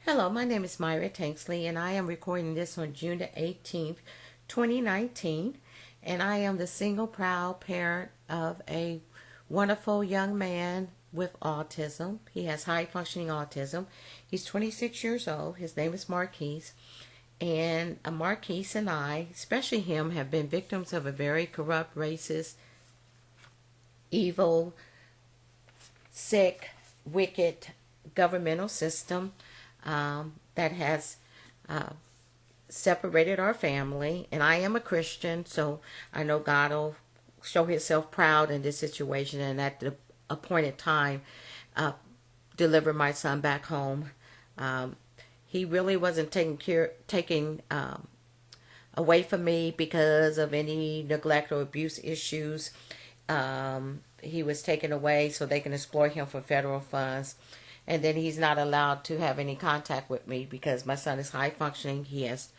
Hello, my name is Myra Tanksley, and I am recording this on June the 18th, 2019. And I am the single proud parent of a wonderful young man with autism. He has high functioning autism. He's 26 years old. His name is Marquis. And Marquis and I, especially him, have been victims of a very corrupt, racist, evil, sick, wicked governmental system that has separated our family. And I am a Christian, so I know God will show himself proud in this situation and at the appointed time deliver my son back home. He really wasn't taken away from me because of any neglect or abuse issues. He was taken away so they can exploit him for federal funds. And then he's not allowed to have any contact with me because my son is high functioning. He has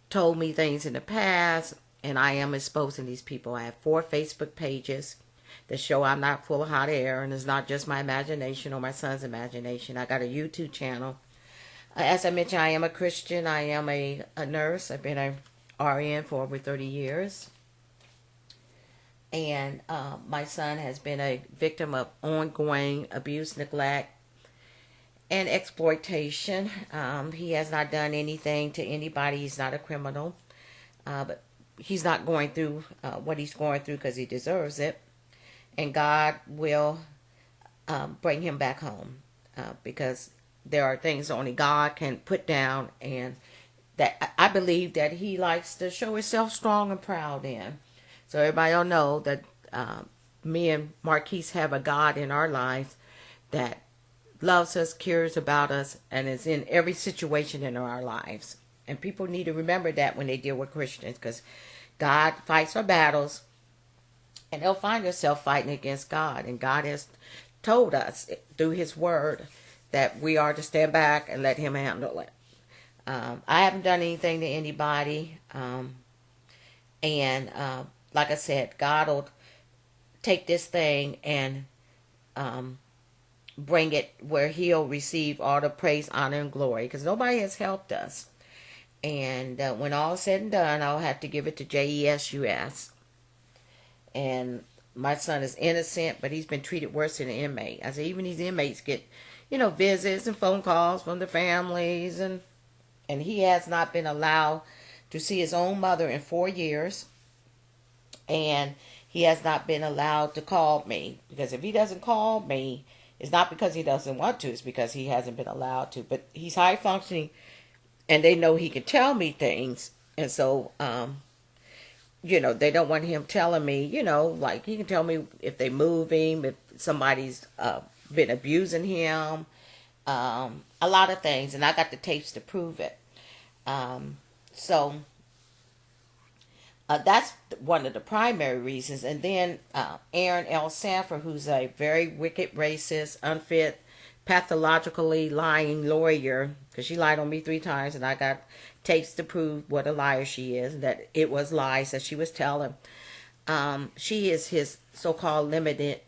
told me things in the past, and I am exposing these people. I have 4 Facebook pages that show I'm not full of hot air, and it's not just my imagination or my son's imagination. I got a YouTube channel. As I mentioned, I am a Christian. I am a nurse. I've been a RN for over 30 years. And my son has been a victim of ongoing abuse, neglect, and exploitation. He has not done anything to anybody. He's not a criminal. But he's not going through what he's going through because he deserves it. And God will bring him back home because there are things only God can put down, and that I believe that he likes to show himself strong and proud in. So everybody will know that me and Marquis have a God in our lives that loves us, cares about us, and is in every situation in our lives. And people need to remember that when they deal with Christians, because God fights our battles, and they'll find themselves fighting against God. And God has told us through his word that we are to stand back and let him handle it. I haven't done anything to anybody. Like I said, God will take this thing and bring it where he'll receive all the praise, honor, and glory. Because nobody has helped us. And when all is said and done, I'll have to give it to JESUS. And my son is innocent, but he's been treated worse than an inmate. I said, even these inmates get, visits and phone calls from the families. And he has not been allowed to see his own mother in 4 years. And he has not been allowed to call me. Because if he doesn't call me, it's not because he doesn't want to. It's because he hasn't been allowed to. But he's high functioning, and they know he can tell me things. And so, they don't want him telling me, like he can tell me if they move him, if somebody's been abusing him, a lot of things. And I got the tapes to prove it. That's one of the primary reasons. And then Aaron L. Sanford, who's a very wicked, racist, unfit, pathologically lying lawyer, because she lied on me 3 times, and I got tapes to prove what a liar she is, that it was lies that she was telling. She is his so-called limited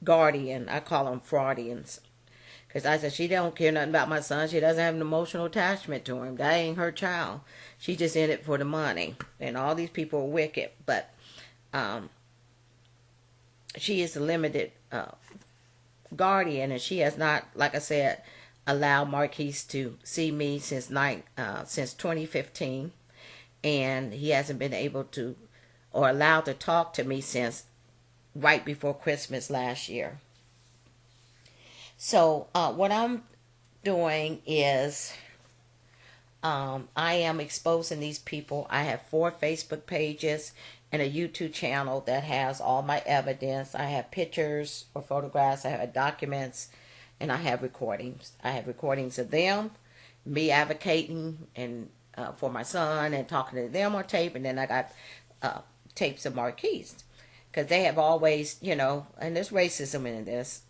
guardian. I call them fraudians. Because I said, she don't care nothing about my son. She doesn't have an emotional attachment to him. That ain't her child. She's just in it for the money. And all these people are wicked. But she is a limited guardian. And she has not, like I said, allowed Marquis to see me since 2015. And he hasn't been able to or allowed to talk to me since right before Christmas last year. So what I'm doing is I am exposing these people. I have 4 Facebook pages and a YouTube channel that has all my evidence. I have pictures or photographs. I have documents, and I have recordings. I have recordings of them, me advocating and for my son and talking to them on tape, and then I got tapes of Marquis. Because they have always, and there's racism in this,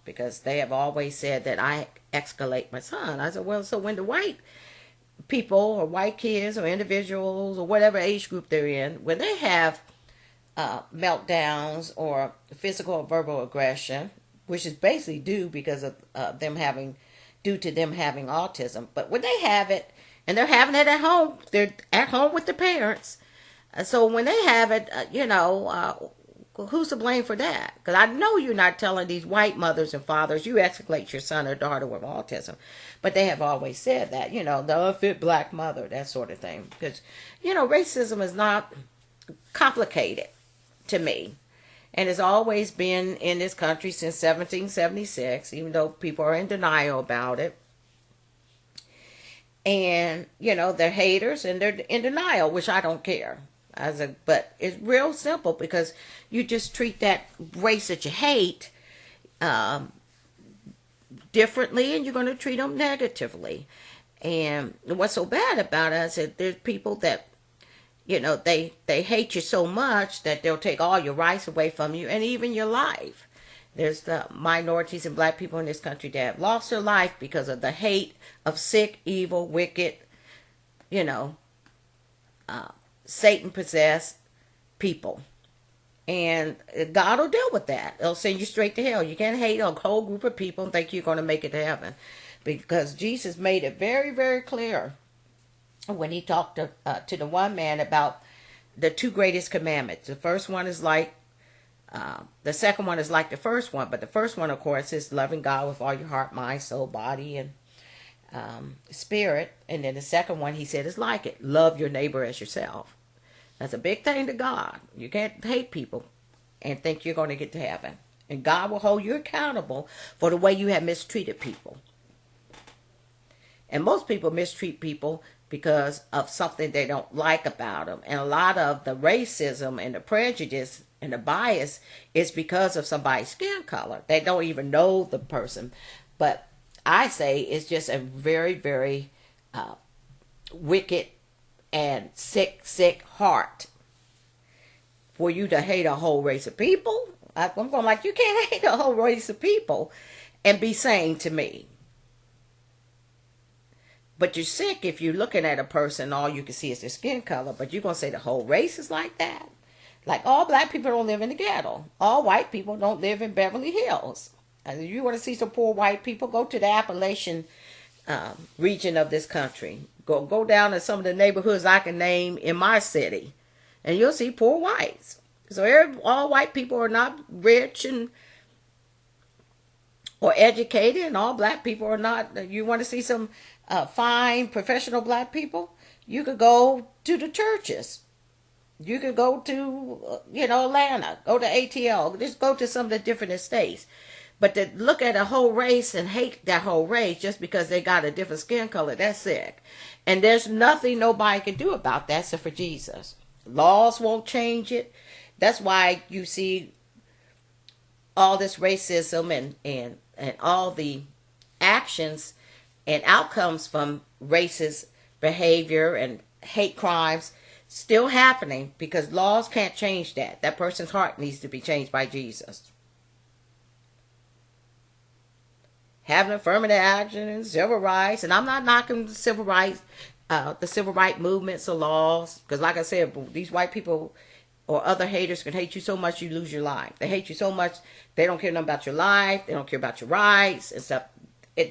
because they have always said that I escalate my son. I said, well, so when the white people or white kids or individuals or whatever age group they're in, when they have meltdowns or physical or verbal aggression, which is basically due because of them due to them having autism. But when they have it, and they're having it at home, they're at home with the parents. So when they have it, who's to blame for that? Because I know you're not telling these white mothers and fathers, you escalate your son or daughter with autism. But they have always said that, the unfit black mother, that sort of thing. Because, racism is not complicated to me. And it's always been in this country since 1776, even though people are in denial about it. And, they're haters and they're in denial, which I don't care. But it's real simple, because you just treat that race that you hate differently, and you're going to treat them negatively. And what's so bad about us is there's people that, they hate you so much that they'll take all your rights away from you, and even your life. There's the minorities and black people in this country that have lost their life because of the hate of sick, evil, wicked, Satan-possessed people. And God will deal with that. It'll send you straight to hell. You can't hate a whole group of people and think you're going to make it to heaven. Because Jesus made it very, very clear when he talked to the one man about the two greatest commandments. The first one is like, the second one is like the first one. But the first one, of course, is loving God with all your heart, mind, soul, body, and spirit. And then the second one, he said, is like it. Love your neighbor as yourself. That's a big thing to God. You can't hate people and think you're going to get to heaven. And God will hold you accountable for the way you have mistreated people. And most people mistreat people because of something they don't like about them. And a lot of the racism and the prejudice and the bias is because of somebody's skin color. They don't even know the person. But I say it's just a very, very wicked and sick heart for you to hate a whole race of people. I'm going like, you can't hate a whole race of people and be sane to me. But you're sick if you're looking at a person, all you can see is their skin color. But you're going to say the whole race is like that? Like, all black people don't live in the ghetto. All white people don't live in Beverly Hills. And if you want to see some poor white people, go to the Appalachian region of this country. Go down to some of the neighborhoods I can name in my city. And you'll see poor whites. So all white people are not rich or educated. And all black people are not. You want to see some fine professional black people? You could go to the churches. You could go to, Atlanta. Go to ATL. Just go to some of the different estates. But to look at a whole race and hate that whole race just because they got a different skin color, that's sick. And there's nothing nobody can do about that except for Jesus. Laws won't change it. That's why you see all this racism and all the actions and outcomes from racist behavior and hate crimes still happening, because laws can't change that. That person's heart needs to be changed by Jesus. Having affirmative action and civil rights, and I'm not knocking the civil rights movements or laws, because like I said, these white people or other haters can hate you so much you lose your life. They hate you so much they don't care nothing about your life, they don't care about your rights and stuff.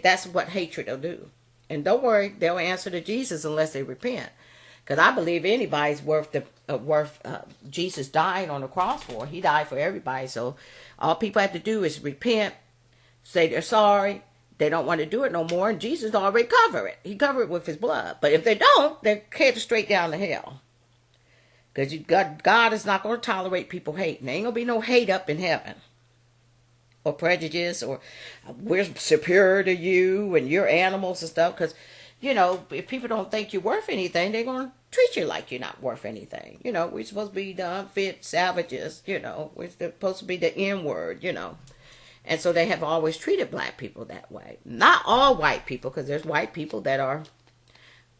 That's what hatred will do. And don't worry, they'll answer to Jesus unless they repent. Because I believe anybody's worth Jesus dying on the cross for. He died for everybody. So all people have to do is repent, say they're sorry, they don't want to do it no more, and Jesus already covered it. He covered it with his blood. But if they don't, they're headed straight down to hell. Because God is not going to tolerate people hating. There ain't going to be no hate up in heaven. Or prejudice, or we're superior to you and you're animals and stuff. Because, if people don't think you're worth anything, they're going to treat you like you're not worth anything. We're supposed to be the unfit savages, we're supposed to be the N-word, And so they have always treated black people that way. Not all white people, because there's white people that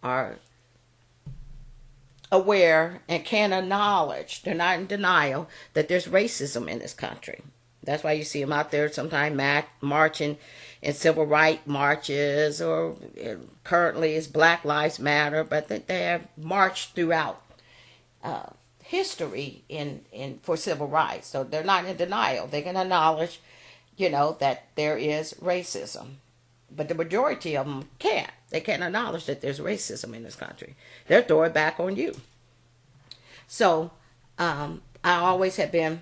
are aware and can acknowledge, they're not in denial, that there's racism in this country. That's why you see them out there sometimes marching in civil rights marches, or currently it's Black Lives Matter, but they have marched throughout history for civil rights. So they're not in denial. They can acknowledge, that there is racism. But the majority of them can't. They can't acknowledge that there's racism in this country. They'll throw it back on you. So, I always have been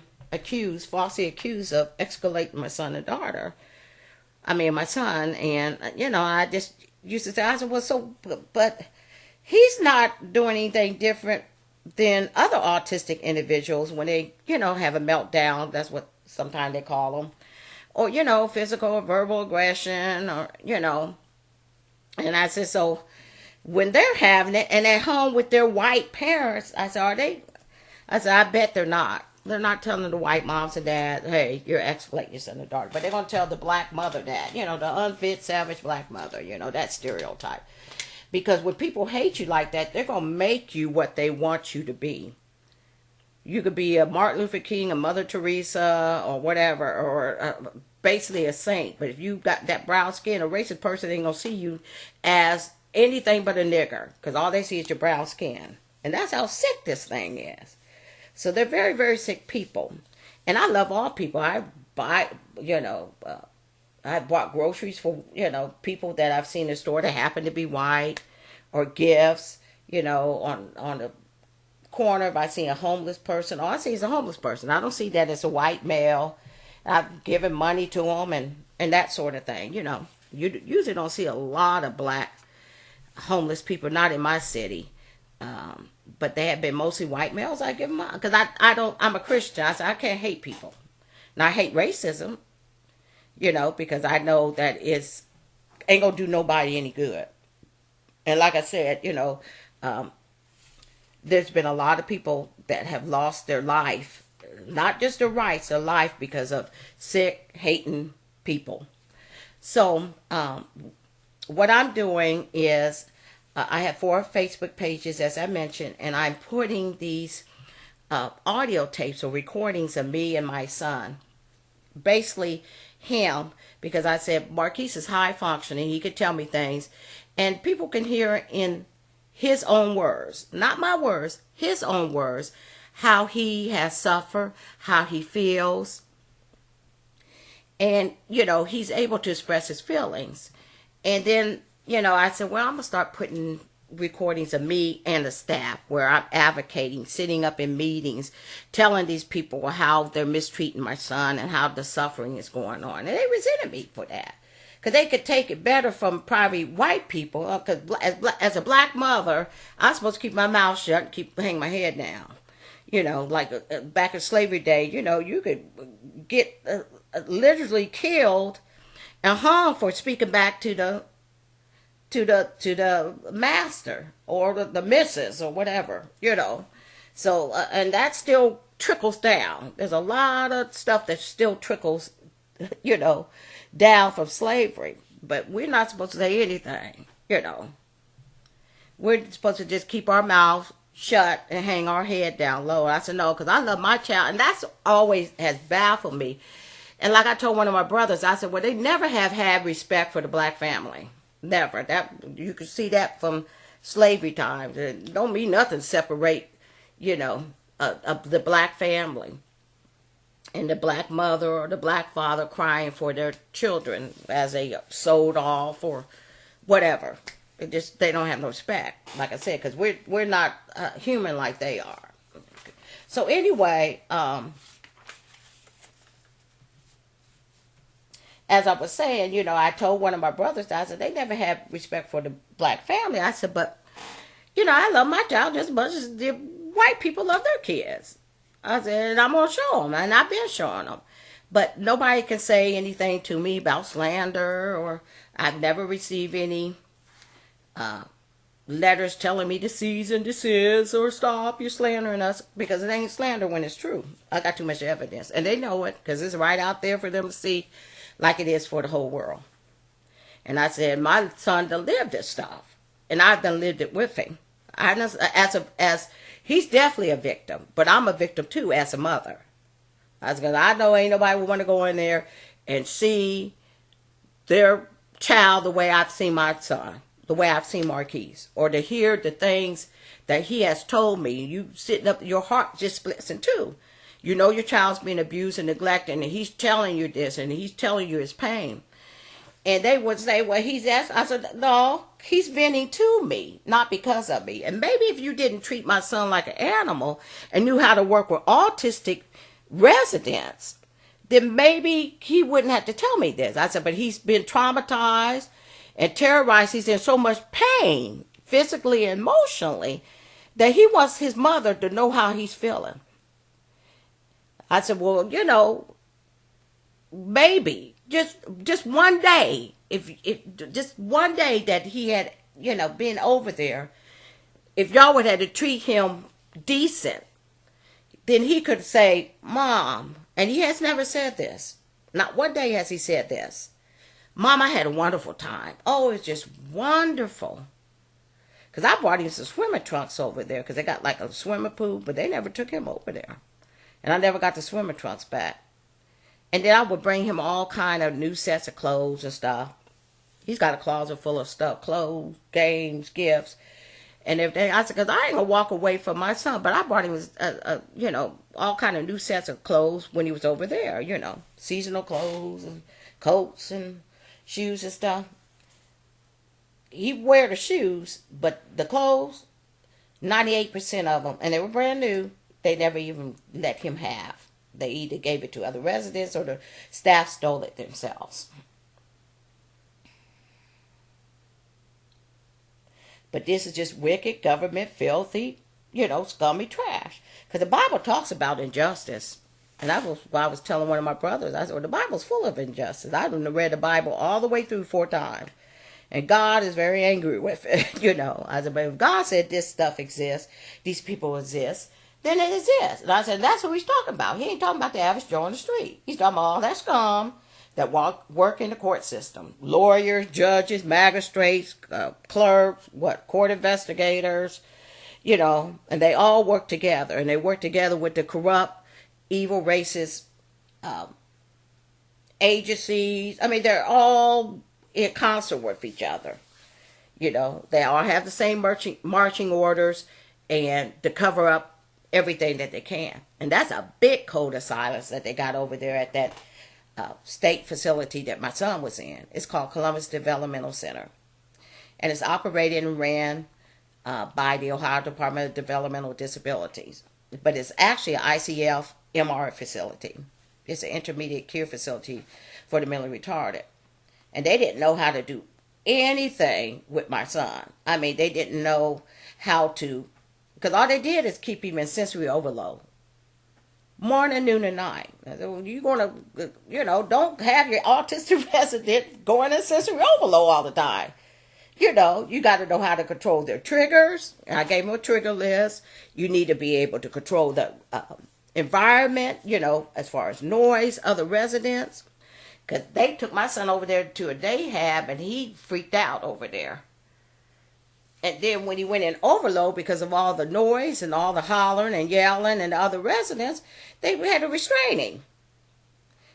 falsely accused of escalating my son and daughter. My son, and, I just used to say, I said, well, but he's not doing anything different than other autistic individuals when they, have a meltdown. That's what sometimes they call them. Or, physical or verbal aggression, or, And I said, so when they're having it and they're home with their white parents, I said, are they? I said, I bet they're not. They're not telling the white moms and dad, hey, you're escalating your son and daughter. But they're going to tell the black mother that, the unfit, savage black mother, that stereotype. Because when people hate you like that, they're going to make you what they want you to be. You could be a Martin Luther King, a Mother Teresa, or whatever, or basically a saint. But if you got that brown skin, a racist person ain't going to see you as anything but a nigger. Because all they see is your brown skin. And that's how sick this thing is. So they're very, very sick people. And I love all people. I buy, I bought groceries for, people that I've seen in the store that happen to be white, or gifts, on the corner. If I see a homeless person, all I see is a homeless person. I don't see that as a white male. I've given money to them and that sort of thing. You usually don't see a lot of black homeless people, not in my city. But they have been mostly white males. I give them because I'm a Christian. I said I can't hate people. Now I hate racism, because I know that ain't gonna do nobody any good. And like I said, there's been a lot of people that have lost their life, not just their rights, their life because of sick, hating people. So what I'm doing is I have 4 Facebook pages, as I mentioned, and I'm putting these audio tapes or recordings of me and my son. Basically, him, because I said Marquis is high functioning. He could tell me things, and people can hear in his own words, not my words, his own words, how he has suffered, how he feels. And, he's able to express his feelings. And then, I said, well, I'm going to start putting recordings of me and the staff where I'm advocating, sitting up in meetings, telling these people how they're mistreating my son and how the suffering is going on. And they resented me for that. Because they could take it better from probably white people. Because as a black mother, I'm supposed to keep my mouth shut and hang my head down. Like back in slavery day, you could get literally killed and hung for speaking back to the master or the missus or whatever, So, and that still trickles down. There's a lot of stuff that still trickles, down from slavery. But we're not supposed to say anything, We're supposed to just keep our mouths shut and hang our head down low. And I said, no, because I love my child. And that's always has baffled me. And like I told one of my brothers, I said, well, they never have had respect for the black family. Never. That you can see that from slavery times. It don't mean nothing separate, the black family and the black mother or the black father crying for their children as they sold off or whatever. They don't have no respect, like I said, because we're not human like they are. So anyway, as I was saying, I told one of my brothers, I said, they never had respect for the black family. I said, but, I love my child just as much as the white people love their kids. I said, and I'm going to show them, and I've been showing them. But nobody can say anything to me about slander, or I've never received any letters telling me to cease and desist or stop, you're slandering us, because it ain't slander when it's true. I got too much evidence, and they know it, because it's right out there for them to see, like it is for the whole world. And I said, my son done lived this stuff, and I've done lived it with him. He's definitely a victim, but I'm a victim too as a mother. I know ain't nobody would want to go in there and see their child the way I've seen my son, the way I've seen Marquis, or to hear the things that he has told me. You sitting up, your heart just splits in two. Your child's being abused and neglected, and he's telling you this, and he's telling you his pain. And they would say, well, he's asking. I said, no, he's venting to me, not because of me. And maybe if you didn't treat my son like an animal and knew how to work with autistic residents, then maybe he wouldn't have to tell me this. I said, but he's been traumatized and terrorized. He's in so much pain, physically and emotionally, that he wants his mother to know how he's feeling. I said, well, maybe just one day, if just one day that he had, been over there, if y'all would have to treat him decent, then he could say, Mom, and he has never said this. Not one day has he said this. Mom, I had a wonderful time. Oh, it's just wonderful. Because I brought him some swimming trunks over there because they got like a swimming pool, but they never took him over there. And I never got the swimming trunks back. And then I would bring him all kind of new sets of clothes and stuff. He's got a closet full of stuff, clothes, games, gifts, and everything. I said, because I ain't going to walk away from my son. But I brought him, all kind of new sets of clothes when he was over there, seasonal clothes and coats and shoes and stuff. He'd wear the shoes, but the clothes, 98% of them, and they were brand new, they never even let him have. They either gave it to other residents or the staff stole it themselves. But this is just wicked, government, filthy, scummy trash. Because the Bible talks about injustice. And that was why I was telling one of my brothers. I said, well, the Bible's full of injustice. I've read the Bible all the way through 4 times. And God is very angry with it, I said, but if God said this stuff exists, these people exist, then it exists. And I said, that's what he's talking about. He ain't talking about the average Joe on the street. He's talking about all that scum that work in the court system. Lawyers, judges, magistrates, clerks, court investigators, and they all work together. And they work together with the corrupt, evil, racist agencies. I mean, they're all in concert with each other. They all have the same marching orders and to cover up everything that they can. And that's a big code of silence that they got over there at that state facility that my son was in. It's called Columbus Developmental Center. And it's operated and ran by the Ohio Department of Developmental Disabilities. But it's actually an ICF MR facility. It's an intermediate care facility for the mentally retarded. And they didn't know how to do anything with my son. I mean, they didn't know how to, because all they did is keep him in sensory overload. Morning, noon, and night. You're going to, don't have your autistic resident going in sensory overload all the time. You got to know how to control their triggers. And I gave them a trigger list. You need to be able to control the environment, as far as noise, other residents. Because they took my son over there to a day hab and he freaked out over there. And then when he went in overload because of all the noise and all the hollering and yelling and the other residents, they had to restrain him.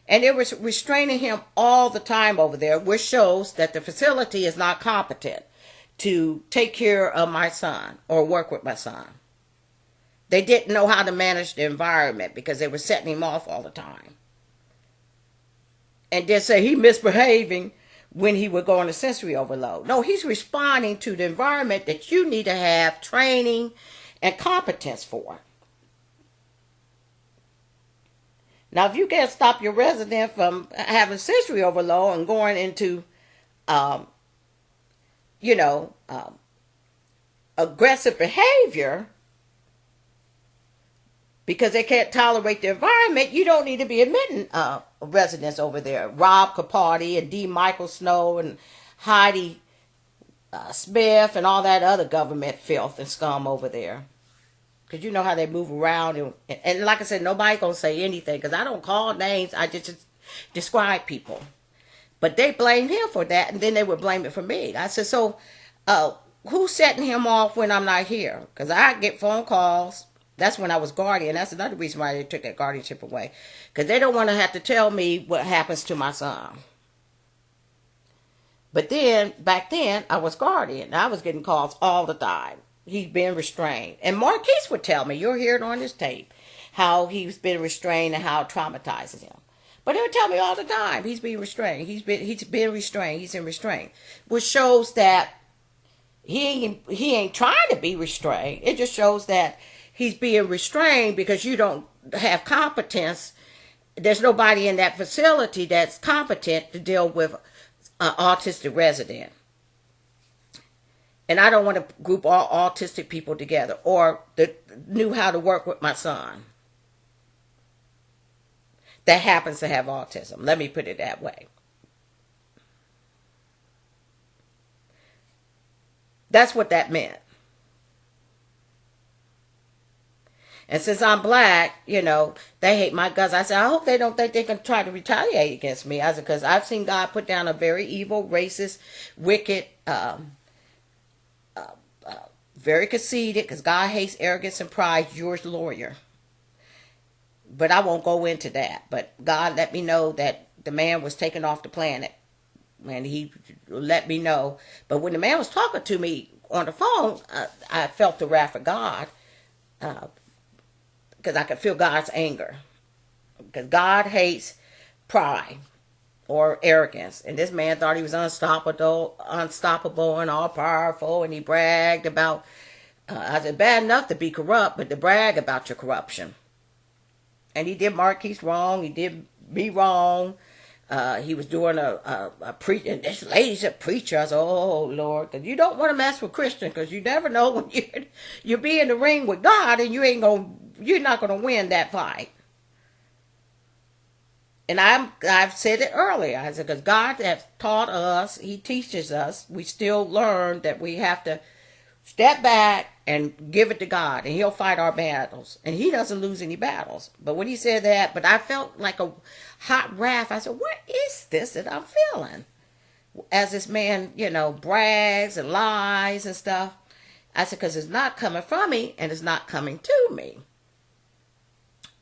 And they were restraining him all the time over there, which shows that the facility is not competent to take care of my son or work with my son. They didn't know how to manage the environment because they were setting him off all the time. And then say he misbehaving when he would go into sensory overload. No, he's responding to the environment that you need to have training and competence for. Now, if you can't stop your resident from having sensory overload and going into, aggressive behavior because they can't tolerate the environment, you don't need to be admitting residents over there. Rob Capardi and D. Michael Snow and Heidi Smith and all that other government filth and scum over there. Because you know how they move around. And like I said, nobody going to say anything because I don't call names. I just describe people. But they blamed him for that and then they would blame it for me. I said, so who's setting him off when I'm not here? Because I get phone calls. That's when I was guardian. That's another reason why they took that guardianship away. Because they don't want to have to tell me what happens to my son. But then, back then, I was guardian. I was getting calls all the time. He's been restrained. And Marquis would tell me, you'll hear it on this tape, how he's been restrained and how it traumatizes him. But they would tell me all the time, he's being restrained. He's been restrained. He's in restraint. Which shows that he ain't trying to be restrained. It just shows that he's being restrained because you don't have competence. There's nobody in that facility that's competent to deal with an autistic resident. And I don't want to group all autistic people together or that knew how to work with my son that happens to have autism. Let me put it that way. That's what that meant. And since I'm black, you know, they hate my guts. I said, I hope they don't think they can try to retaliate against me. I said, because I've seen God put down a very evil, racist, wicked, very conceited, because God hates arrogance and pride, Jewish lawyer. But I won't go into that. But God let me know that the man was taken off the planet. And he let me know. But when the man was talking to me on the phone, I felt the wrath of God. Because I could feel God's anger. Because God hates pride or arrogance. And this man thought he was unstoppable and all powerful. And he bragged about, I said, bad enough to be corrupt, but to brag about your corruption. And he did Marquis wrong. He did me wrong. He was doing a preach, and this lady's a preacher. I said, oh, Lord, because you don't want to mess with Christians, because you never know when you be in the ring with God, and you're not going to win that fight. And I've said it earlier. I said, because God has taught us, he teaches us, we still learn that we have to step back and give it to God, and he'll fight our battles. And he doesn't lose any battles. But when he said that, but I felt like a hot wrath. I said, what is this that I'm feeling? As this man, you know, brags and lies and stuff. I said, because it's not coming from me, and it's not coming to me.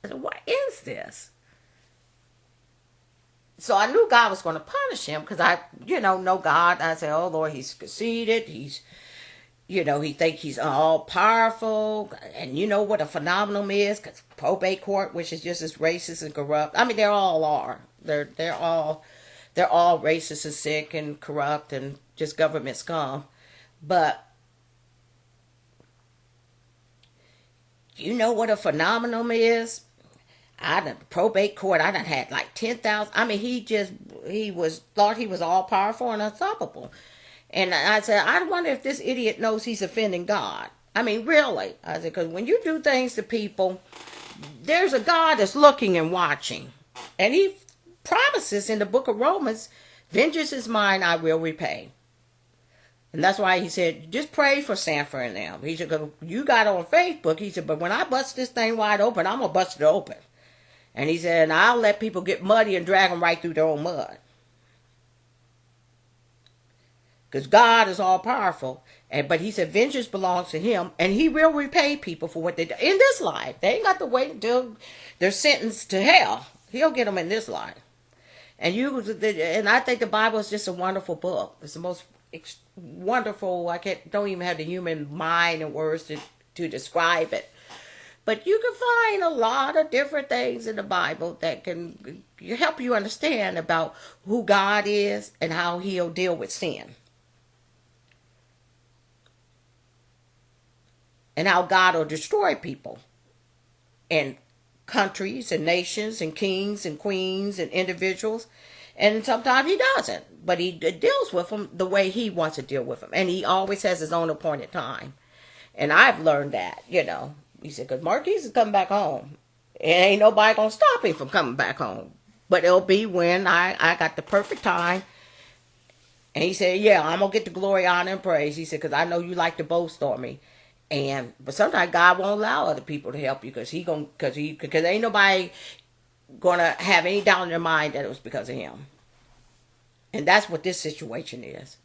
I said, what is this? So I knew God was going to punish him, because I, know God. I said, oh, Lord, he's conceited. He's, he think he's all powerful. And you know what a phenomenon is? Because probate court, which is just as racist and corrupt. I mean, they all are. They're all racist and sick and corrupt and just government scum. But you know what a phenomenon is? Probate court, I done had like 10,000. I mean, he thought he was all powerful and unstoppable. And I said, I wonder if this idiot knows he's offending God. I mean, really. I said, because when you do things to people, there's a God that's looking and watching. And he promises in the book of Romans, vengeance is mine, I will repay. And that's why he said, just pray for Sanford and them. He said, you got on Facebook. He said, but when I bust this thing wide open, I'm going to bust it open. And he said, and I'll let people get muddy and drag them right through their own mud. Because God is all powerful. But he said, vengeance belongs to him. And he will repay people for what they do in this life. They ain't got to wait until they're sentenced to hell. He'll get them in this life. And I think the Bible is just a wonderful book. It's the most wonderful. Don't even have the human mind and words to describe it. But you can find a lot of different things in the Bible that can help you understand about who God is and how he'll deal with sin. And how God will destroy people and countries and nations and kings and queens and individuals. And sometimes he doesn't. But he deals with them the way he wants to deal with them. And he always has his own appointed time. And I've learned that, He said, because Marquis is coming back home. And ain't nobody going to stop him from coming back home. But it'll be when I got the perfect time. And he said, yeah, I'm going to get the glory, honor, and praise. He said, because I know you like to boast on me. But sometimes God won't allow other people to help you because ain't nobody going to have any doubt in their mind that it was because of him. And that's what this situation is.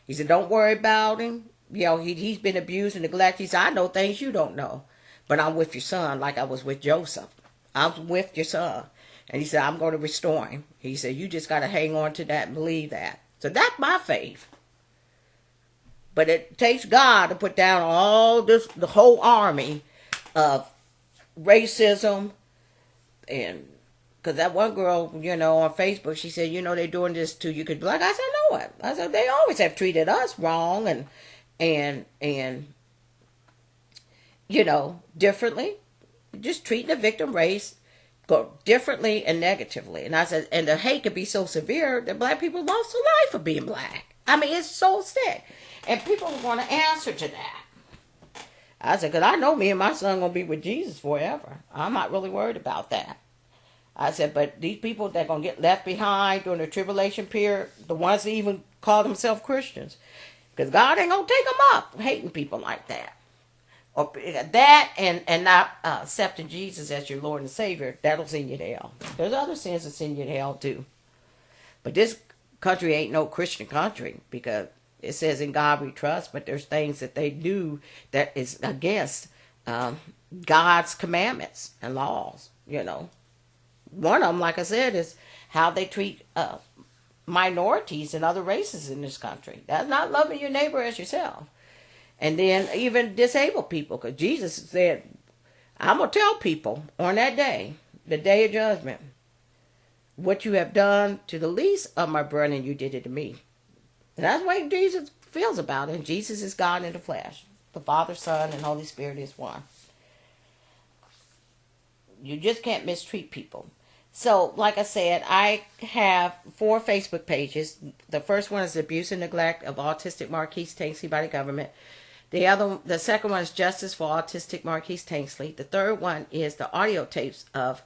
He said, don't worry about him. He's been abused and neglected. He said, I know things you don't know. But I'm with your son like I was with Joseph. I'm with your son. And he said, I'm going to restore him. He said, you just got to hang on to that and believe that. So that's my faith. But it takes God to put down the whole army of racism and Because that one girl, on Facebook, she said, they're doing this to you. Cause like I said, no what? I said, they always have treated us wrong and differently. Just treating the victim race go differently and negatively. And I said, and the hate could be so severe that black people lost their life for being black. I mean, it's so sick. And people want to answer to that. I said, because I know me and my son going to be with Jesus forever. I'm not really worried about that. I said, but these people that are going to get left behind during the tribulation period, the ones that even call themselves Christians, because God ain't going to take them up hating people like that. Or that and not accepting Jesus as your Lord and Savior, that'll send you to hell. There's other sins that send you to hell too. But this country ain't no Christian country, because it says in God we trust, but there's things that they do that is against God's commandments and laws, One of them, like I said, is how they treat minorities and other races in this country. That's not loving your neighbor as yourself. And then even disabled people, because Jesus said, I'm going to tell people on that day, the day of judgment, what you have done to the least of my brethren, you did it to me. And that's the way Jesus feels about it. And Jesus is God in the flesh. The Father, Son, and Holy Spirit is one. You just can't mistreat people. So, like I said, I have 4 Facebook pages. The first one is Abuse and Neglect of Autistic Marquis Tanksley by the Government. The second one is Justice for Autistic Marquis Tanksley. The third one is the audio tapes of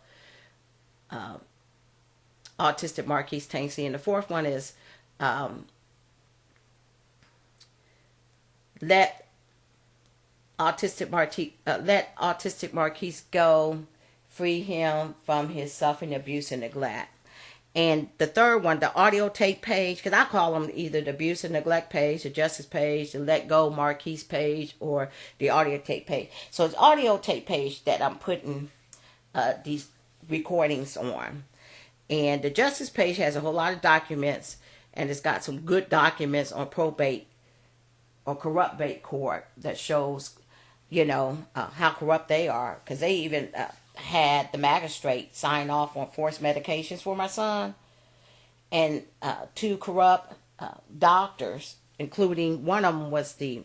Autistic Marquis Tanksley. And the fourth one is Let Autistic Marquis Go, Free Him from His Suffering, Abuse, and Neglect. And the third one, the audio tape page, because I call them either the Abuse and Neglect page, the Justice page, the Let Go Marquis page, or the audio tape page. So it's audio tape page that I'm putting these recordings on. And the Justice page has a whole lot of documents, and it's got some good documents on probate or corrupt bait court that shows, how corrupt they are. Because they even had the magistrate sign off on forced medications for my son, and 2 corrupt doctors, including one of them was the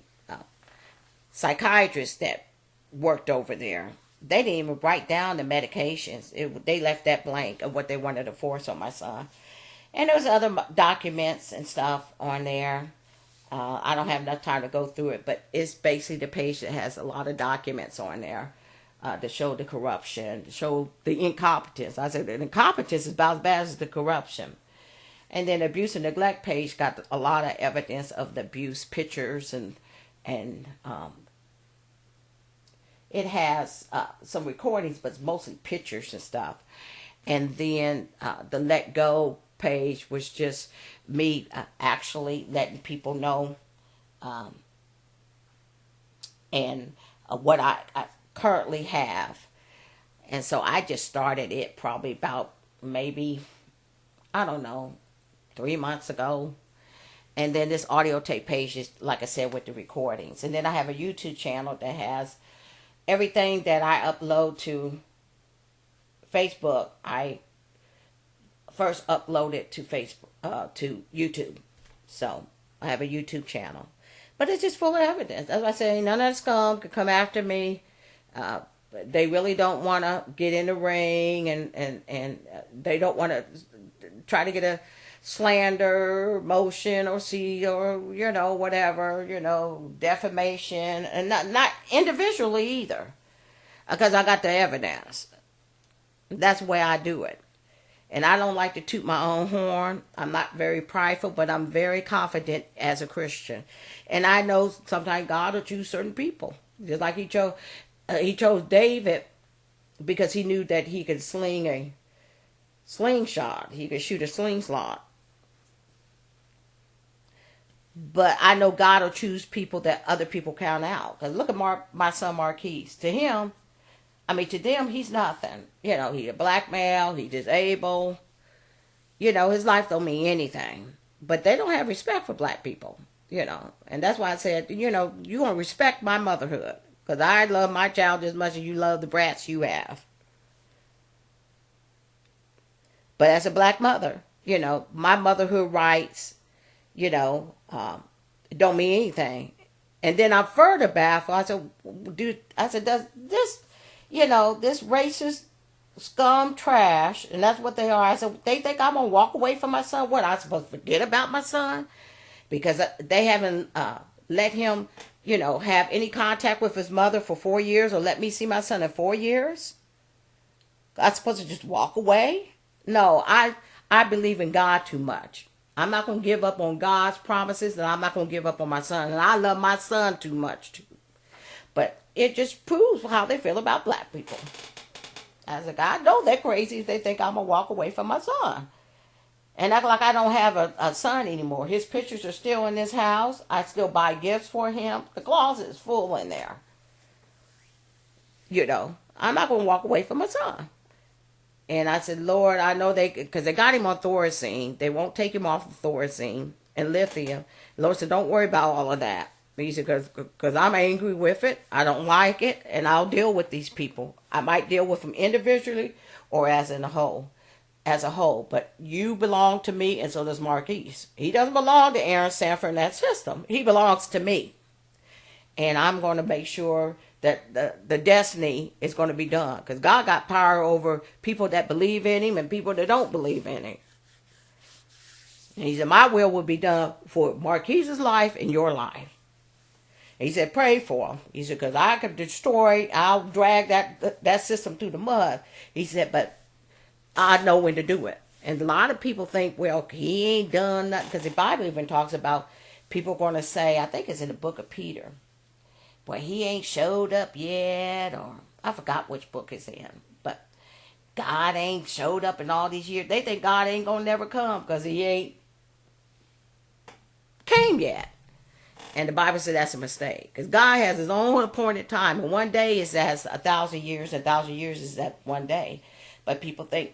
psychiatrist that worked over there. They didn't even write down the medications. They left that blank of what they wanted to force on my son. And there was other documents and stuff on there. I don't have enough time to go through it, but it's basically the page that has a lot of documents on there to show the corruption, to show the incompetence. I said the incompetence is about as bad as the corruption. And then the Abuse and Neglect page got a lot of evidence of the abuse, pictures, and it has some recordings, but it's mostly pictures and stuff. And then the Let Go page was just me actually letting people know and what I currently have. And so I just started it probably about maybe, 3 months ago. And then this audio tape page is, like I said, with the recordings. And then I have a YouTube channel that has everything that I upload to Facebook. I first uploaded to Facebook, to YouTube. So I have a YouTube channel. But it's just full of evidence. As I say, none of the scum can come after me. They really don't want to get in the ring, and they don't want to try to get a slander motion or whatever, defamation, and not individually either, because I got the evidence. That's the way I do it. And I don't like to toot my own horn. I'm not very prideful, but I'm very confident as a Christian. And I know sometimes God will choose certain people. Just like he chose David because he knew that he could sling a slingshot. He could shoot a slingshot. But I know God will choose people that other people count out. Because look at my son Marquis. To them, he's nothing. He's a black male, he's disabled. His life don't mean anything. But they don't have respect for black people, And that's why I said, you're going to respect my motherhood. Because I love my child as much as you love the brats you have. But as a black mother, my motherhood rights, don't mean anything. And then I'm further baffled. Does this, this racist scum trash, and that's what they are. I said, they think I'm going to walk away from my son? What, I'm supposed to forget about my son? Because they haven't let him, have any contact with his mother for 4 years, or let me see my son in 4 years? I'm supposed to just walk away? No, I believe in God too much. I'm not going to give up on God's promises, and I'm not going to give up on my son. And I love my son too much, too. But it just proves how they feel about black people. As a guy, I know they're crazy if they think I'm going to walk away from my son. And act like I don't have a son anymore. His pictures are still in this house. I still buy gifts for him. The closet is full in there. I'm not going to walk away from my son. And I said, Lord, I know because they got him on Thorazine. They won't take him off of Thorazine and lithium. The Lord said, don't worry about all of that. He said, because I'm angry with it. I don't like it. And I'll deal with these people. I might deal with them individually or as a whole. But you belong to me, and so does Marquis. He doesn't belong to Aaron Sanford and that system. He belongs to me. And I'm going to make sure that the destiny is going to be done. Because God got power over people that believe in him and people that don't believe in him. And he said, my will be done for Marquis's life and your life. And he said, pray for him. He said, because I could I'll drag that system through the mud. He said, but I know when to do it. And a lot of people think, well, he ain't done nothing. Because the Bible even talks about people going to say, I think it's in the book of Peter, well, he ain't showed up yet, or I forgot which book it's in. But God ain't showed up in all these years. They think God ain't going to never come because he ain't came yet. And the Bible says that's a mistake. Because God has his own appointed time. And one day is as 1,000 years. 1,000 years is that one day. But people think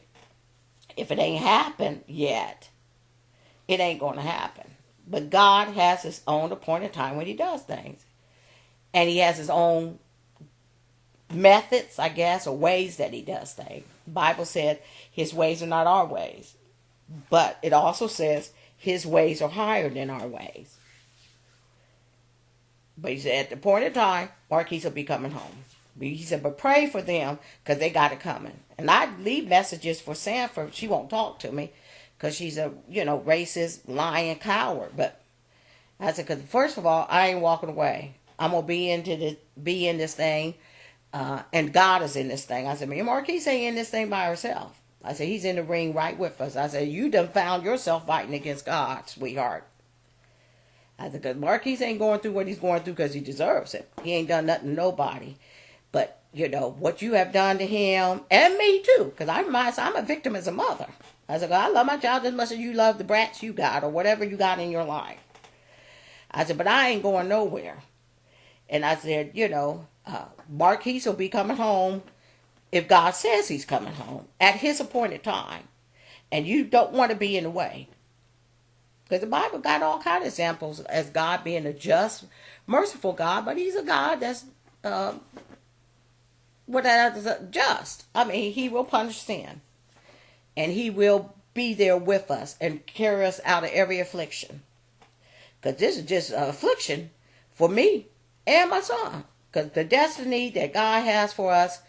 if it ain't happened yet, it ain't going to happen. But God has his own appointed time when he does things. And he has his own methods, I guess, or ways that he does things. The Bible said his ways are not our ways. But it also says his ways are higher than our ways. But he said at the point of time, Marquis will be coming home. He said, but pray for them because they got it coming. And I leave messages for Sanford. She won't talk to me because she's a, racist, lying coward. But I said, because first of all, I ain't walking away. I'm going to be in this thing, and God is in this thing. I said, man, Marquis ain't in this thing by herself. I said, he's in the ring right with us. I said, you done found yourself fighting against God, sweetheart. I said, because Marquis ain't going through what he's going through because he deserves it. He ain't done nothing to nobody. But, what you have done to him, and me too, because I'm a victim as a mother. I said, I love my child as much as you love the brats you got, or whatever you got in your life. I said, but I ain't going nowhere. And I said, Marquis will be coming home if God says he's coming home at his appointed time. And you don't want to be in the way. Because the Bible got all kinds of examples as God being a just, merciful God. But he's a God that's just. I mean, he will punish sin. And he will be there with us and carry us out of every affliction. Because this is just an affliction for me and my son. Because the destiny that God has for us,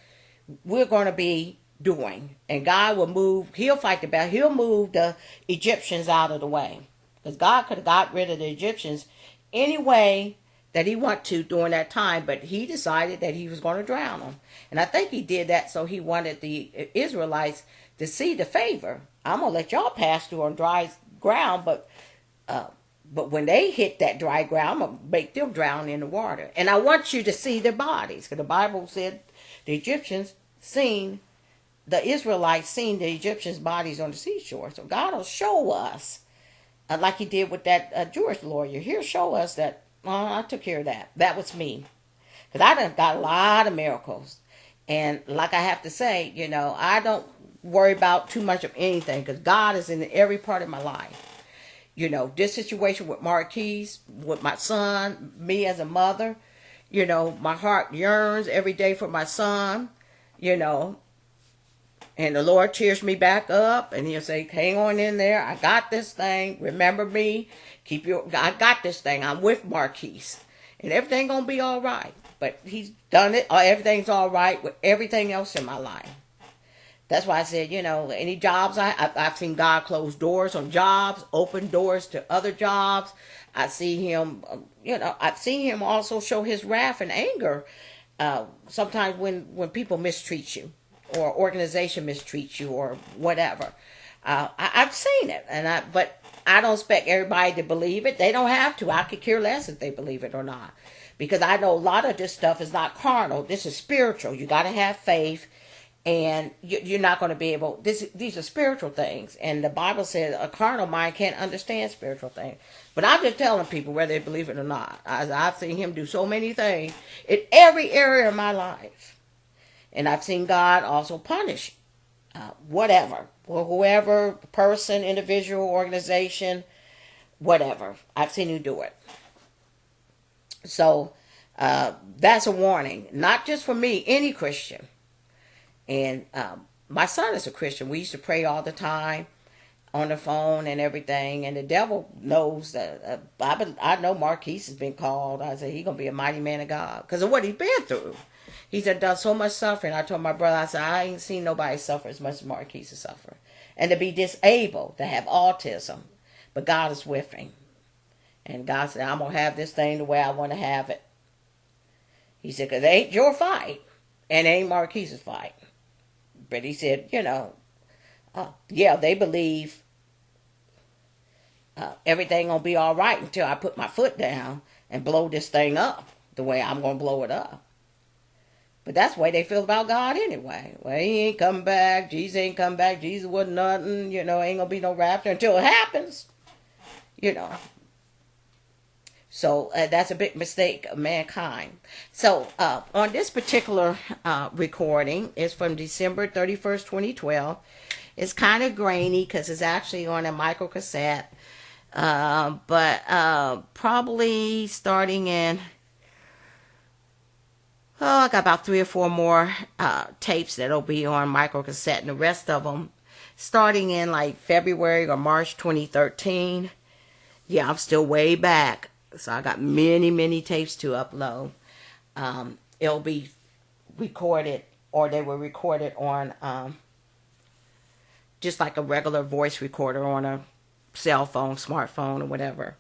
we're going to be doing. And God will move. He'll fight the battle. He'll move the Egyptians out of the way. Because God could have got rid of the Egyptians any way that he wanted to during that time. But he decided that he was going to drown them. And I think he did that so he wanted the Israelites to see the favor. I'm going to let y'all pass through on dry ground. But when they hit that dry ground, I'm going to make them drown in the water. And I want you to see their bodies. Because the Bible said the Israelites seen the Egyptians' bodies on the seashore. So God will show us, like he did with that Jewish lawyer. He'll show us that, I took care of that. That was me. Because I done got a lot of miracles. And like I have to say, I don't worry about too much of anything. Because God is in every part of my life. This situation with Marquis, with my son, me as a mother, my heart yearns every day for my son, and And the Lord cheers me back up, and he'll say, hang on in there. I got this thing. Remember me. I got this thing. I'm with Marquis. And everything going to be all right. But he's done it. Everything's all right with everything else in my life. That's why I said, any jobs, I've seen God close doors on jobs, open doors to other jobs. I see him, I've seen him also show his wrath and anger sometimes when people mistreat you or organization mistreats you or whatever. I've seen it, but I don't expect everybody to believe it. They don't have to. I could care less if they believe it or not, because I know a lot of this stuff is not carnal. This is spiritual. You got to have faith. And you're not going to be able, these are spiritual things. And the Bible says a carnal mind can't understand spiritual things. But I'm just telling people whether they believe it or not. I've seen him do so many things in every area of my life. And I've seen God also punish whatever, whoever, person, individual, organization, whatever. I've seen him do it. So that's a warning, not just for me, any Christian. And my son is a Christian. We used to pray all the time on the phone and everything. And the devil knows that. I know Marquis has been called. I said, he's going to be a mighty man of God because of what he's been through. He's done so much suffering. I told my brother, I said, I ain't seen nobody suffer as much as Marquis has suffered. And to be disabled, to have autism. But God is with him. And God said, I'm going to have this thing the way I want to have it. He said, because it ain't your fight. And it ain't Marquis's fight. But he said, yeah, they believe everything going to be all right until I put my foot down and blow this thing up the way I'm going to blow it up. But that's the way they feel about God anyway. Well, he ain't come back. Jesus ain't come back. Jesus wasn't nothing. Ain't going to be no rapture until it happens. So that's a big mistake of mankind. So on this particular recording, it's from December 31st, 2012. It's kind of grainy because it's actually on a micro cassette. But probably starting in, I got about 3 or 4 more tapes that'll be on micro cassette. And the rest of them starting in like February or March 2013. Yeah, I'm still way back. So I got many, many tapes to upload. It'll be recorded, or they were recorded on just like a regular voice recorder on a cell phone, smartphone, or whatever.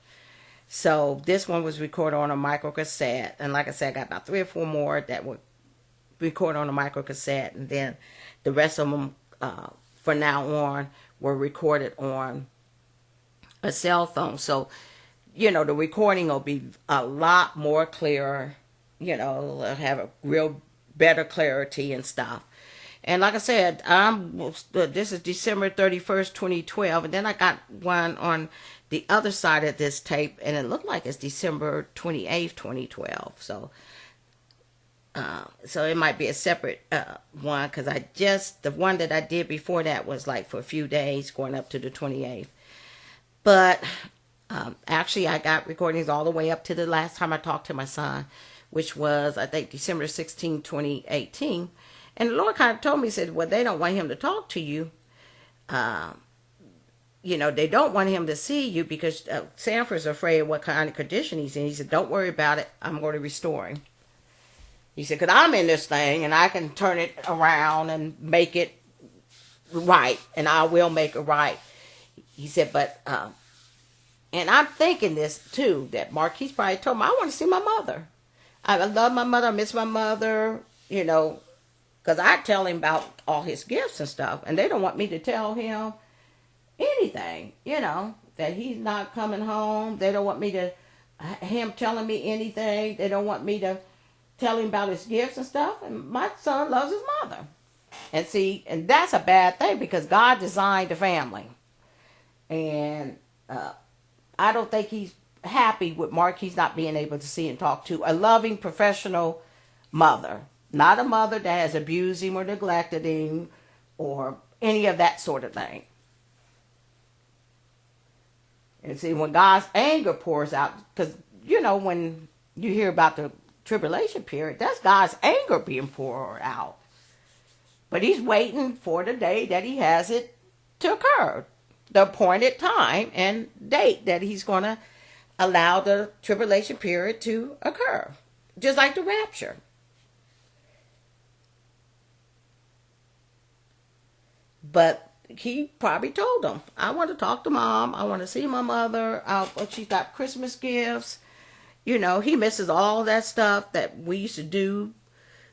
So this one was recorded on a micro cassette. And like I said, I got about 3 or 4 more that were recorded on a micro cassette. And then the rest of them, from now on, were recorded on a cell phone. So the recording will be a lot more clearer, it'll have a real better clarity and stuff. And like I said, this is December 31st, 2012, and then I got one on the other side of this tape, and it looked like it's December 28th, 2012. So it might be a separate one, because the one that I did before that was like for a few days, going up to the 28th. But actually, I got recordings all the way up to the last time I talked to my son, which was, I think, December 16, 2018. And the Lord kind of told me, he said, well, they don't want him to talk to you. They don't want him to see you because Sanford's afraid of what kind of condition he's in. He said, don't worry about it. I'm going to restore him. He said, because I'm in this thing and I can turn it around and make it right. And I will make it right. He said, but... and I'm thinking this, too, that Marquis probably told me, I want to see my mother. I love my mother. I miss my mother, because I tell him about all his gifts and stuff. And they don't want me to tell him anything, that he's not coming home. They don't want me to, him telling me anything. They don't want me to tell him about his gifts and stuff. And my son loves his mother. And see, and that's a bad thing because God designed the family. And, I don't think he's happy with Marquis not being able to see and talk to a loving, professional mother. Not a mother that has abused him or neglected him or any of that sort of thing. And see, when God's anger pours out, because, when you hear about the tribulation period, that's God's anger being poured out. But he's waiting for the day that he has it to occur, the appointed time and date that he's going to allow the tribulation period to occur, just like the rapture. But he probably told them, I want to talk to mom. I want to see my mother. She's got Christmas gifts. You know, he misses all that stuff that we used to do,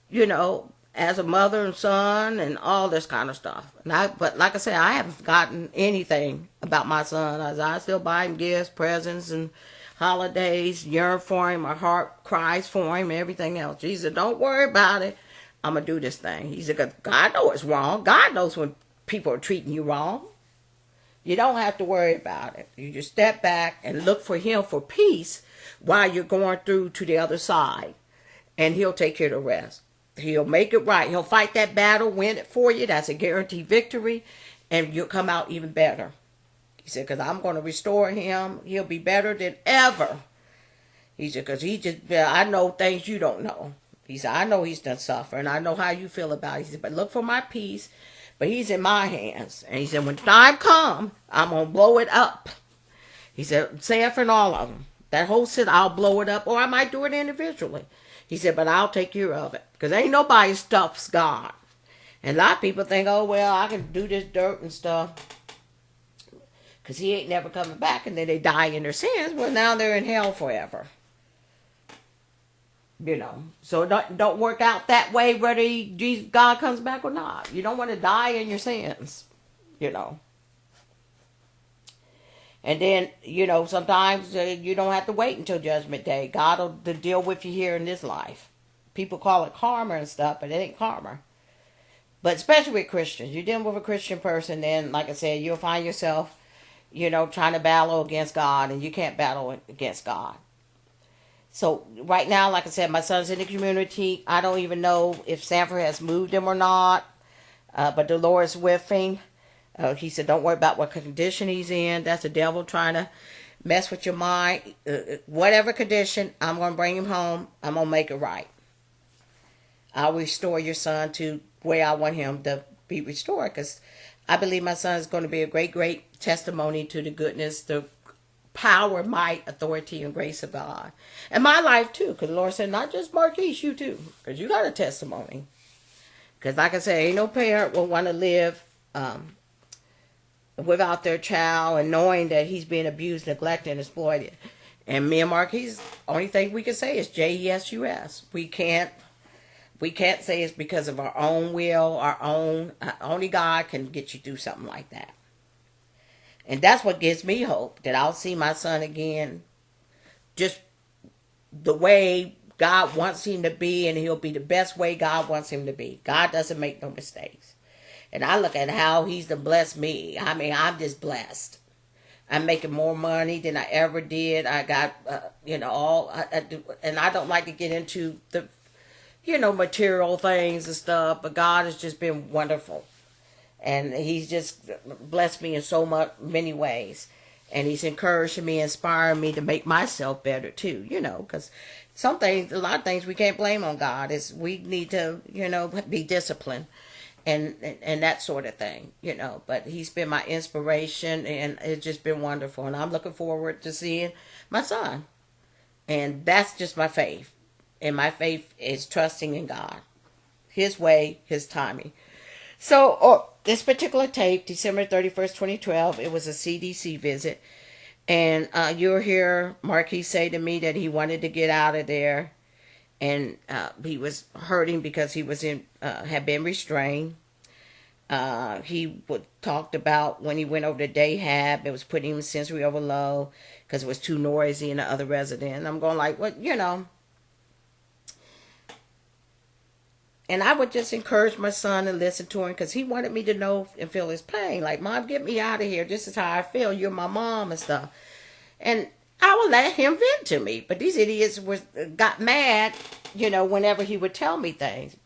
you know, as a mother and son and all this kind of stuff. But like I said, I haven't forgotten anything about my son. I still buy him gifts, presents, and holidays, yearn for him. My heart cries for him, everything else. Jesus, don't worry about it. I'm going to do this thing. He said, God knows it's wrong. God knows when people are treating you wrong. You don't have to worry about it. You just step back and look for him for peace while you're going through to the other side. And he'll take care of the rest. He'll make it right. He'll fight that battle, win it for you. That's a guaranteed victory. And you'll come out even better. He said, because I'm going to restore him. He'll be better than ever. He said, because I know things you don't know. He said, I know he's done suffer. And I know how you feel about it. He said, but look for my peace. But he's in my hands. And he said, when time comes, I'm going to blow it up. He said, say it for all of them. That whole set, I'll blow it up. Or I might do it individually. He said, but I'll take care of it. Because ain't nobody stuffs God. And a lot of people think, oh, well, I can do this dirt and stuff. Because he ain't never coming back. And then they die in their sins. Well, now they're in hell forever. You know. So don't work out that way whether God comes back or not. You don't want to die in your sins. You know. And then, you know, sometimes you don't have to wait until Judgment Day. God will deal with you here in this life. People call it karma and stuff, but it ain't karma. But especially with Christians. You're dealing with a Christian person, then, like I said, you'll find yourself, you know, trying to battle against God, and you can't battle against God. So, right now, like I said, my son's in the community. I don't even know if Sanford has moved him or not, but the Lord is with him. He said, don't worry about what condition he's in. That's the devil trying to mess with your mind. Whatever condition, I'm going to bring him home. I'm going to make it right. I'll restore your son to where I want him to be restored. Because I believe my son is going to be a great, great testimony to the goodness, the power, might, authority, and grace of God. And my life too. Because the Lord said, not just Marquis, you too. Because you got a testimony. Because like I said, ain't no parent will want to live without their child and knowing that he's being abused, neglected, and exploited. And me and Marquis, only thing we can say is JESUS. We can't say it's because of our own will, our own. Only God can get you through something like that. And that's what gives me hope, that I'll see my son again just the way God wants him to be, and he'll be the best way God wants him to be. God doesn't make no mistakes. And I look at how he's to bless me. I mean, I'm just blessed. I'm making more money than I ever did. I got, and I don't like to get into the, material things and stuff. But God has just been wonderful. And he's just blessed me in many ways. And he's encouraging me, inspiring me to make myself better too, because a lot of things we can't blame on God. We need to, be disciplined. And that sort of thing, But he's been my inspiration, and it's just been wonderful. And I'm looking forward to seeing my son. And that's just my faith. And my faith is trusting in God. His way, his timing. So, this particular tape, December 31st, 2012, it was a CDC visit. And you'll hear Marquis say to me that he wanted to get out of there. And he was hurting because he was had been restrained. He talked about when he went over to Dahab, it was putting him in sensory overload because it was too noisy in the other resident. And I'm going like, what, And I would just encourage my son to listen to him because he wanted me to know and feel his pain. Like, Mom, get me out of here. This is how I feel. You're my mom and stuff. And I would let him vent to me. But these idiots got mad, whenever he would tell me things.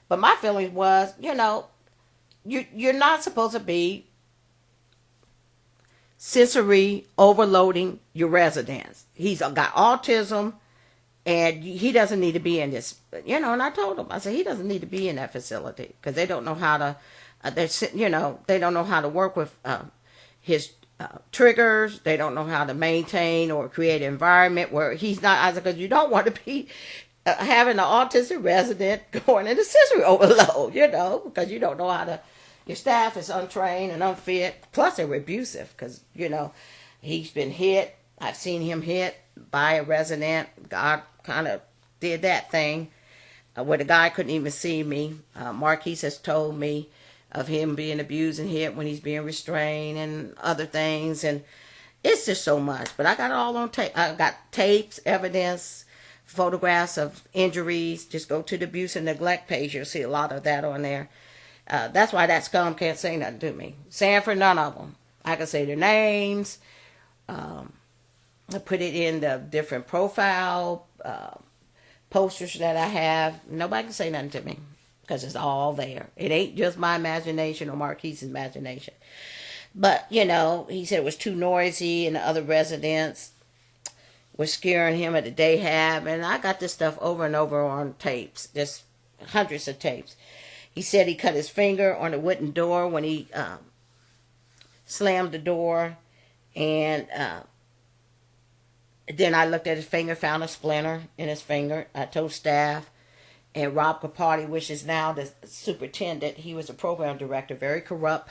But my feeling was, you're not supposed to be sensory overloading your residents. He's got autism And he doesn't need to be in this, and I told him, I said, he doesn't need to be in that facility because they don't know how to, they don't know how to work with his triggers. They don't know how to maintain or create an environment where he's not, I said, because you don't want to be having an autistic resident going into sensory overload, because you don't know how to, your staff is untrained and unfit. Plus they're abusive because, he's been hit. I've seen him hit by a resident. God kind of did that thing where the guy couldn't even see me. Marquis has told me of him being abused and hit when he's being restrained and other things. And it's just so much. But I got it all on tape. I got tapes, evidence, photographs of injuries. Just go to the abuse and neglect page. You'll see a lot of that on there. That's why that scum can't say nothing to me. Sanford, none of them. I can say their names. I put it in the different profile posters that I have. Nobody can say nothing to me because it's all there. It ain't just my imagination or Marquis's imagination. But, he said it was too noisy and the other residents were scaring him at the day hab. And I got this stuff over and over on tapes, just hundreds of tapes. He said he cut his finger on the wooden door when he slammed the door. And then I looked at his finger, found a splinter in his finger. I told staff, and Rob Capardi, which is now the superintendent, he was a program director, very corrupt,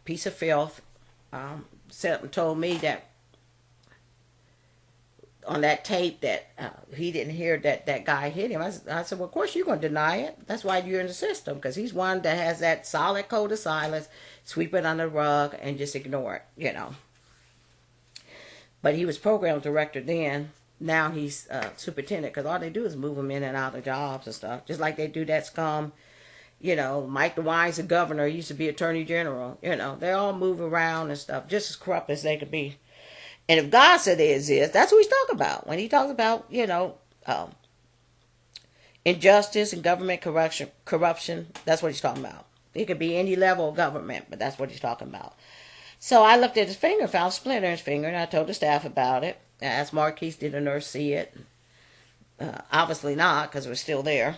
piece of filth, told me that on that tape that he didn't hear that guy hit him. I said, well, of course you're going to deny it. That's why you're in the system, because he's one that has that solid code of silence, sweep it under the rug and just ignore it, But he was program director then. Now he's superintendent, because all they do is move him in and out of jobs and stuff. Just like they do that scum, Mike DeWine's the governor. He used to be attorney general. They all move around and stuff, just as corrupt as they could be. And if God said they exist, that's what he's talking about. When he talks about, injustice and government corruption, that's what he's talking about. It could be any level of government, but that's what he's talking about. So I looked at his finger, found a splinter in his finger, and I told the staff about it. I asked Marquis, did the nurse see it? Obviously not, because it was still there.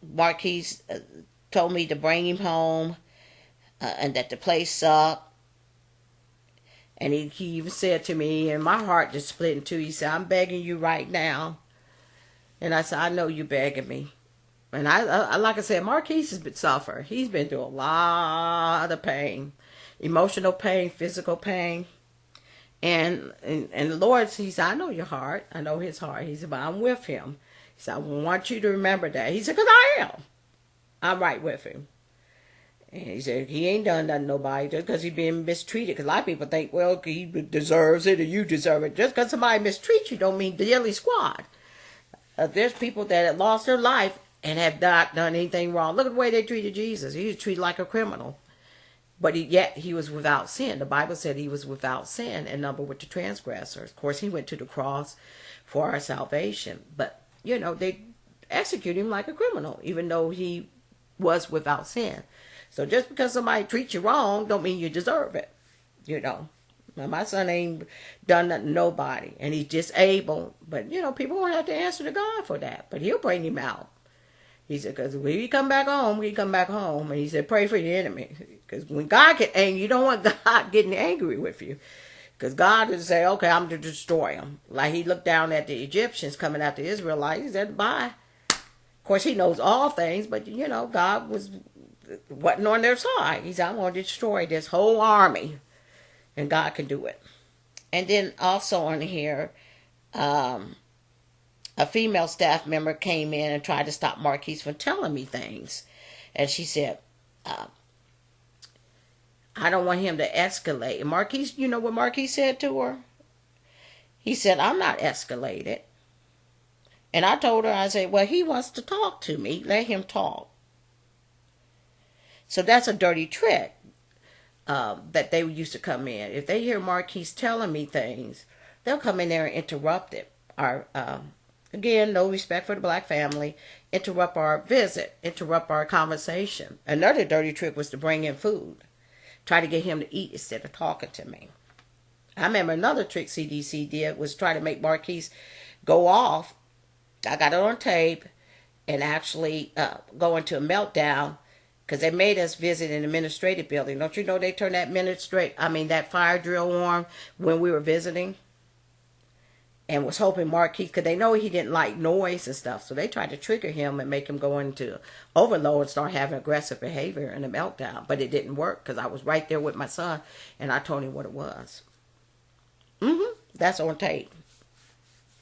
Marquis told me to bring him home, and that the place sucked. And he even said to me, and my heart just split in two, he said, I'm begging you right now. And I said, I know you're begging me. And I like I said, Marquis has been suffer. He's been through a lot of pain, emotional pain, physical pain. And the Lord, he said, I know your heart. I know his heart. He said, but I'm with him. He said, I want you to remember that. He said, because I am. I'm right with him. And he said, he ain't done nothing to nobody just because he's being mistreated. Because a lot of people think, well, he deserves it or you deserve it. Just because somebody mistreats you don't mean dilly squad. There's people that have lost their life and have not done anything wrong. Look at the way they treated Jesus. He was treated like a criminal. But yet he was without sin. The Bible said he was without sin and numbered with the transgressors. Of course, he went to the cross for our salvation. But, they execute him like a criminal, even though he was without sin. So just because somebody treats you wrong don't mean you deserve it. Now, my son ain't done nothing to nobody, and he's disabled. But, people won't have to answer to God for that. But he'll bring him out. He said, because when he come back home, he come back home. And he said, pray for your enemy. Because when God get angry, you don't want God getting angry with you. Because God would say, okay, I'm to destroy him. Like he looked down at the Egyptians coming after the Israelites. He said, bye. Of course, he knows all things, but, God wasn't on their side. He said, I'm going to destroy this whole army. And God can do it. And then also on here, a female staff member came in and tried to stop Marquis from telling me things. And she said, I don't want him to escalate. And Marquis, you know what Marquis said to her? He said, I'm not escalated. And I told her, I said, well, he wants to talk to me. Let him talk. So that's a dirty trick that they used to come in. If they hear Marquis telling me things, they'll come in there and interrupt it. Again, no respect for the black family. Interrupt our visit. Interrupt our conversation. Another dirty trick was to bring in food. Try to get him to eat instead of talking to me. I remember another trick CDC did was try to make Marquis go off. I got it on tape and actually go into a meltdown because they made us visit an administrative building. Don't you know they turned that fire drill on when we were visiting? And was hoping Marquis, because they know he didn't like noise and stuff, so they tried to trigger him and make him go into overload and start having aggressive behavior and a meltdown. But it didn't work because I was right there with my son and I told him what it was. That's on tape.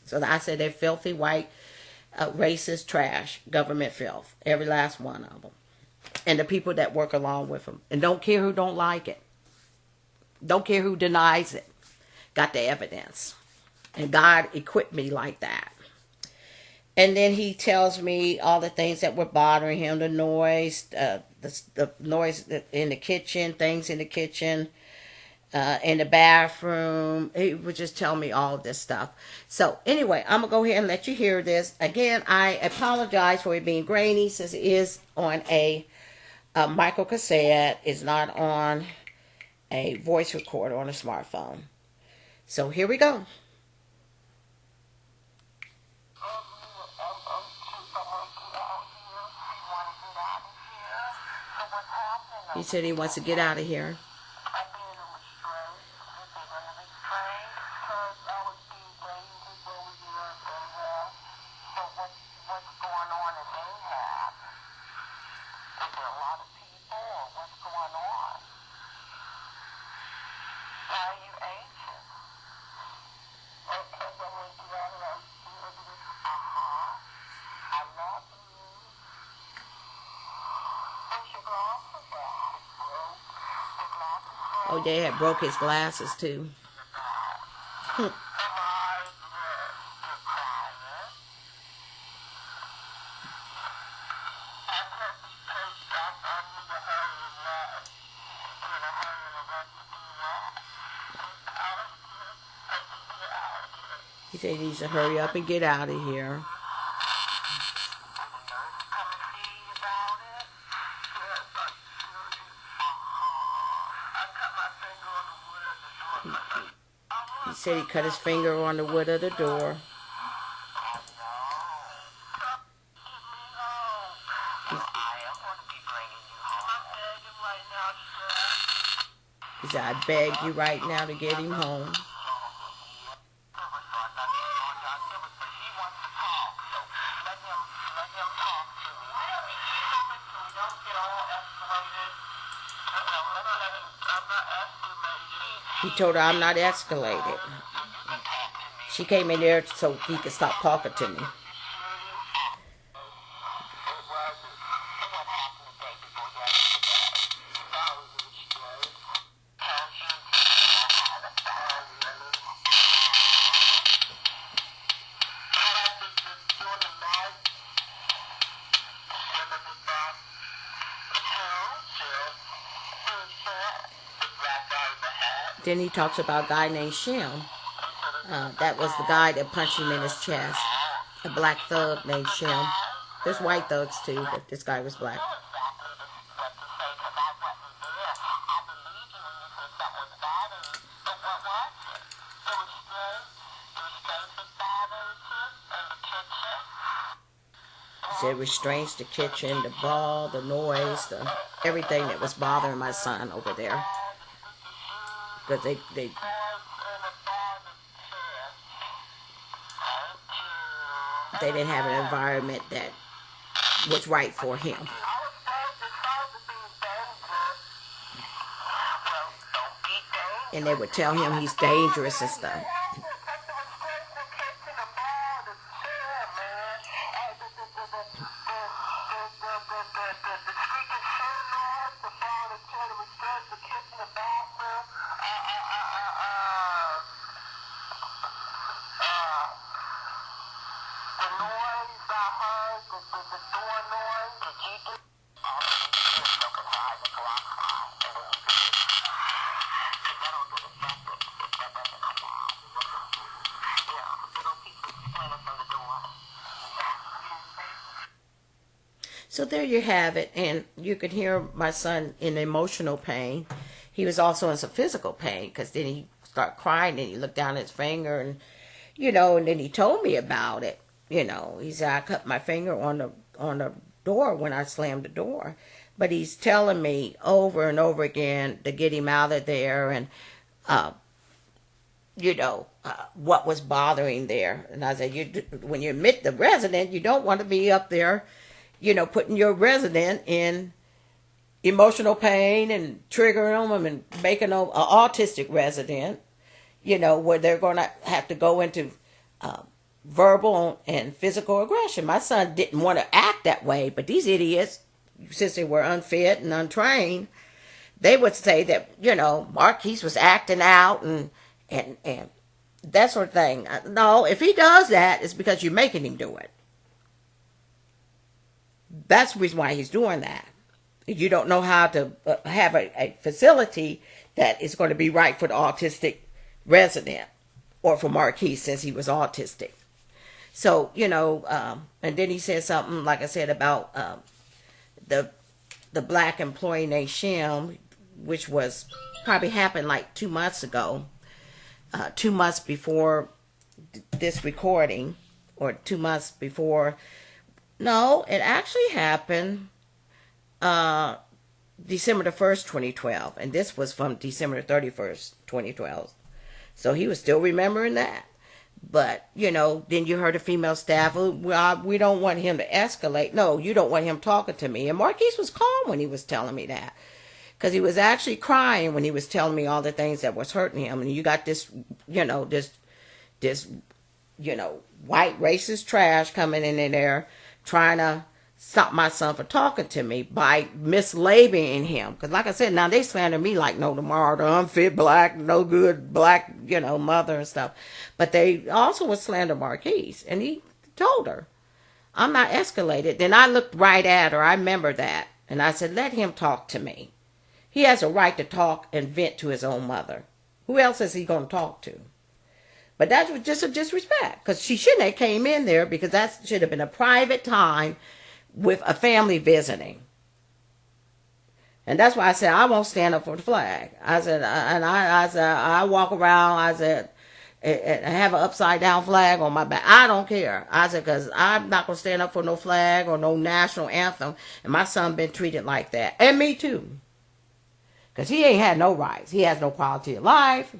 So I said they're filthy, white, racist, trash, government filth. Every last one of them. And the people that work along with them. And don't care who don't like it. Don't care who denies it. Got the evidence. And God equipped me like that. And then he tells me all the things that were bothering him. The noise, the noise in the kitchen, things in the kitchen, in the bathroom. He would just tell me all this stuff. So anyway, I'm going to go ahead and let you hear this. Again, I apologize for it being grainy since it is on a micro cassette. It's not on a voice recorder on a smartphone. So here we go. He said he wants to get out of here. Oh, they had broke his glasses too. He said he needs to hurry up and get out of here. He said he cut his finger on the wood of the door. He said, I beg you right now to get him home. He told her, I'm not escalated. She came in there so he could stop talking to me. Then he talks about a guy named Shem. That was the guy that punched him in his chest. A black thug named Shem. There's white thugs too, but this guy was black. He said restraints, the kitchen, the ball, the noise, everything that was bothering my son over there. Because they didn't have an environment that was right for him. And they would tell him he's dangerous and stuff. So there you have it, and you could hear my son in emotional pain. He was also in some physical pain because then he start crying, and he looked down at his finger, and and then he told me about it. He said, I cut my finger on the door when I slammed the door. But he's telling me over and over again to get him out of there, and what was bothering there. And I said, when you admit the resident, you don't want to be up there, putting your resident in emotional pain and triggering them and making them an autistic resident, where they're going to have to go into verbal and physical aggression. My son didn't want to act that way, but these idiots, since they were unfit and untrained, they would say that, Marquis was acting out and that sort of thing. No, if he does that, it's because you're making him do it. That's the reason why he's doing that. You don't know how to have a facility that is going to be right for the autistic resident or for Marquis, since he was autistic. So, and then he said something, like I said, about the black employee named Shem, which was probably happened like 2 months ago, 2 months before this recording, or 2 months before. No, it actually happened December the 1st, 2012, and this was from December the 31st, 2012. So he was still remembering that. But, then you heard a female staff, well, we don't want him to escalate. No, you don't want him talking to me. And Marquis was calm when he was telling me that, because he was actually crying when he was telling me all the things that was hurting him. And you got this, this white racist trash coming in there trying to stop my son from talking to me by mislabeling him. Because like I said, now they slander me like no tomorrow, the unfit black, no good black, mother and stuff. But they also would slander Marquis. And he told her, I'm not escalated. Then I looked right at her. I remember that. And I said, let him talk to me. He has a right to talk and vent to his own mother. Who else is he going to talk to? But that was just a disrespect. Because she shouldn't have came in there, because that should have been a private time with a family visiting. And that's why I said, I won't stand up for the flag. I said, I walk around, I said, and have an upside down flag on my back. I don't care. I said, because I'm not going to stand up for no flag or no national anthem. And my son been treated like that. And me too. Because he ain't had no rights. He has no quality of life.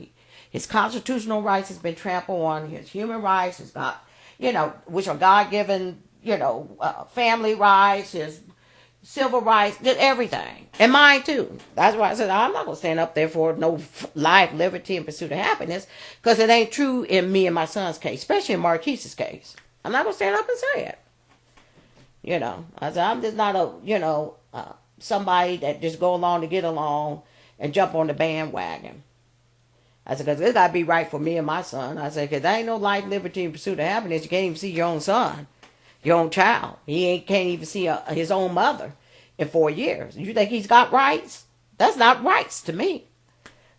His constitutional rights has been trampled on. His human rights is not, which are God-given, family rights, his civil rights, just everything. And mine too. That's why I said, I'm not going to stand up there for no life, liberty, and pursuit of happiness, because it ain't true in me and my son's case, especially in Marquis's case. I'm not going to stand up and say it. I said, I'm just not somebody that just go along to get along and jump on the bandwagon. I said, because it's got to be right for me and my son. I said, because there ain't no life, liberty, and pursuit of happiness. You can't even see your own son, your own child. He can't even see his own mother in 4 years. You think he's got rights? That's not rights to me.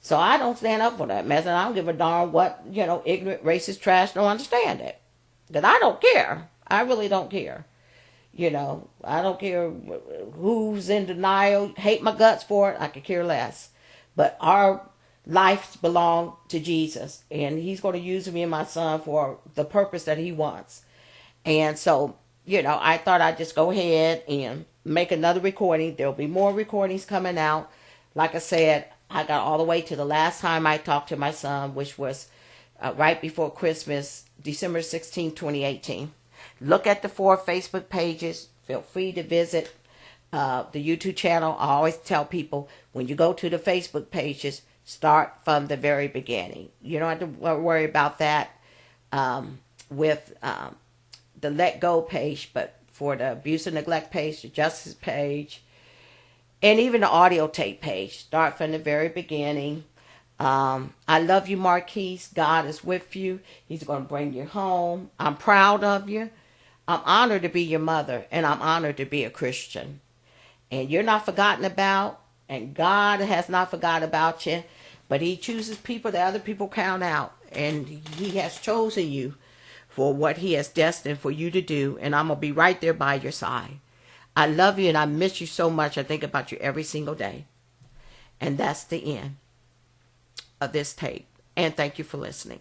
So I don't stand up for that mess, and I don't give a darn what, ignorant, racist trash don't understand it. Because I don't care. I really don't care. I don't care who's in denial, hate my guts for it. I could care less. But our lives belong to Jesus, and he's going to use me and my son for the purpose that he wants. And so, I thought I'd just go ahead and make another recording. There'll be more recordings coming out. Like I said, I got all the way to the last time I talked to my son, which was right before Christmas, December 16, 2018. Look at the 4 Facebook pages. Feel free to visit the YouTube channel. I always tell people, when you go to the Facebook pages, start from the very beginning. You don't have to worry about that with the Let Go page, but for the abuse and neglect page, the justice page, and even the audio tape page, start from the very beginning. I love you, Marquis. God is with you. He's going to bring you home. I'm proud of you. I'm honored to be your mother, and I'm honored to be a Christian. And you're not forgotten about, and God has not forgotten about you, but he chooses people that other people count out, and he has chosen you for what he has destined for you to do, and I'm going to be right there by your side. I love you, and I miss you so much. I think about you every single day. And that's the end of this tape. And thank you for listening.